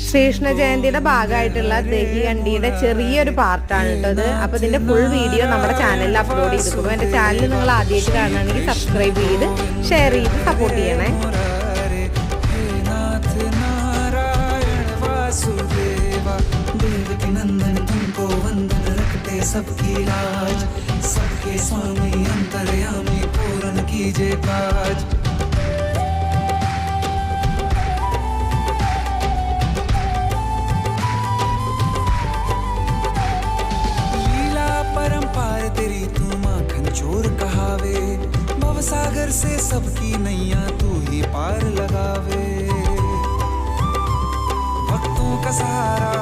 ശ്രീകൃഷ്ണ ജയന്തിയുടെ ഭാഗമായിട്ടുള്ള ദഹിഹണ്ഡിയുടെ ചെറിയൊരു പാർട്ടാണ് കേട്ടത്. അപ്പോൾ ഇതിന്റെ ഫുൾ വീഡിയോ നമ്മുടെ ചാനലിൽ അപ്ലോഡ് ചെയ്തിട്ടുണ്ട്. എൻ്റെ ചാനൽ നിങ്ങൾ ആദ്യമായിട്ട് കാണുകയാണെങ്കിൽ സബ്സ്ക്രൈബ് ചെയ്ത് ഷെയർ ചെയ്ത് സപ്പോർട്ട് ചെയ്യണേ. सबकी लाज सबके स्वामी अंतर्यामी पूर्ण कीजिए काज। लीला परंपार तेरी तू माखन चोर कहावे, भवसागर से सबकी नैया तू ही पार लगावे। भक्तों का सहारा